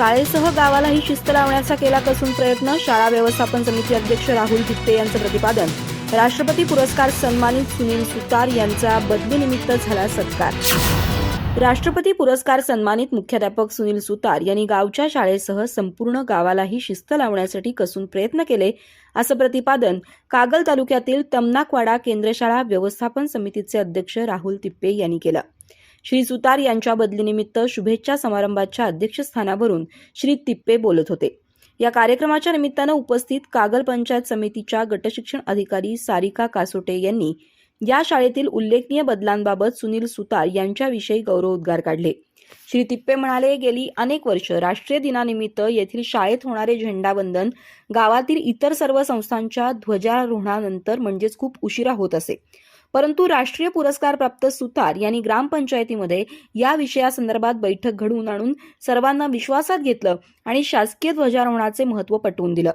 शाळेसह गावालाही शिस्त लावण्याचा केला कसून प्रयत्न. शाळा व्यवस्थापन समिती अध्यक्ष राहुल धिप्पे यांचं प्रतिपादन. राष्ट्रपती पुरस्कार सन्मानित सुनील सुतार यांचा बदलीनिमित्त झाला सत्कार. राष्ट्रपती पुरस्कार सन्मानित मुख्याध्यापक सुनील सुतार यांनी गावच्या शाळेसह संपूर्ण गावालाही शिस्त लावण्यासाठी कसून प्रयत्न केले, असं प्रतिपादन कागल तालुक्यातील तमनाकवाडा केंद्रशाळा व्यवस्थापन समितीचे अध्यक्ष राहुल धिप्पे यांनी केलं. श्री सुतार यांच्या बदलीनिमित्त शुभेच्छा समारंभाच्या अध्यक्षस्थानावरून श्री धिप्पे बोलत होते. या कार्यक्रमाच्या निमित्तानं उपस्थित कागल पंचायत समितीच्या गटशिक्षण अधिकारी सारिका कासोटे यांनी या शाळेतील उल्लेखनीय बदलांबाबत सुनील सुतार यांच्याविषयी गौरवोद्गार काढले. श्री धिप्पे म्हणाले, गेली अनेक वर्ष राष्ट्रीय दिनानिमित्त येथील शाळेत होणारे झेंडावंदन गावातील इतर सर्व संस्थांच्या ध्वजारोहणानंतर म्हणजेच खूप उशिरा होत असे. परंतु राष्ट्रीय पुरस्कार प्राप्त सुतार यांनी ग्रामपंचायतीमध्ये या विषयासंदर्भात बैठक घडवून आणून सर्वांना विश्वासात घेतलं आणि शासकीय ध्वजारोहणाचे महत्त्व पटवून दिलं.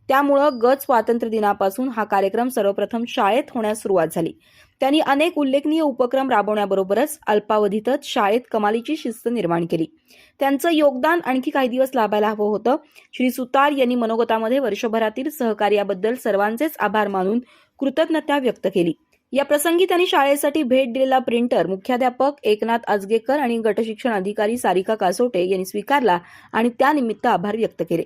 त्यामुळं गत स्वातंत्र्य दिनापासून हा कार्यक्रम सर्वप्रथम शाळेत होण्यास सुरुवात झाली. त्यांनी अनेक उल्लेखनीय उपक्रम राबवण्याबरोबरच अल्पावधीतच शाळेत कमालीची शिस्त निर्माण केली. त्यांचं योगदान आणखी काही दिवस लाभायला हवं होतं. श्री सुतार यांनी मनोगतामध्ये वर्षभरातील सहकार्याबद्दल सर्वांचेच आभार मानून कृतज्ञता व्यक्त केली. या प्रसंगी त्यांनी शाळेसाठी भेट दिलेला प्रिंटर मुख्याध्यापक एकनाथ आजगेकर आणि गटशिक्षण अधिकारी सारिका कासोटे यांनी स्वीकारला आणि त्यानिमित्त आभार व्यक्त केले.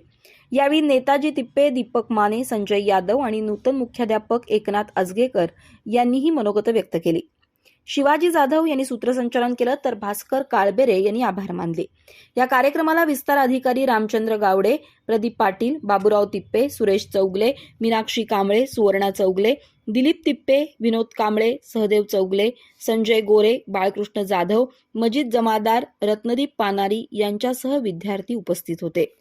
यावेळी नेताजी धिप्पे, दीपक माने, संजय यादव आणि नूतन मुख्याध्यापक एकनाथ आजगेकर यांनीही मनोगत व्यक्त केली. शिवाजी जाधव यांनी सूत्रसंचालन केलं तर भास्कर काळबेरे यांनी आभार मानले. या कार्यक्रमाला विस्तार अधिकारी रामचंद्र गावडे, प्रदीप पाटील, बाबूराव धिप्पे, सुरेश चौगले, मीनाक्षी कांबळे, सुवर्णा चौगले, दिलीप धिप्पे, विनोद कांबळे, सहदेव चौगले, संजय गोरे, बाळकृष्ण जाधव, मजीद जमादार, रत्नदीप पानारी यांच्यासह विद्यार्थी उपस्थित होते.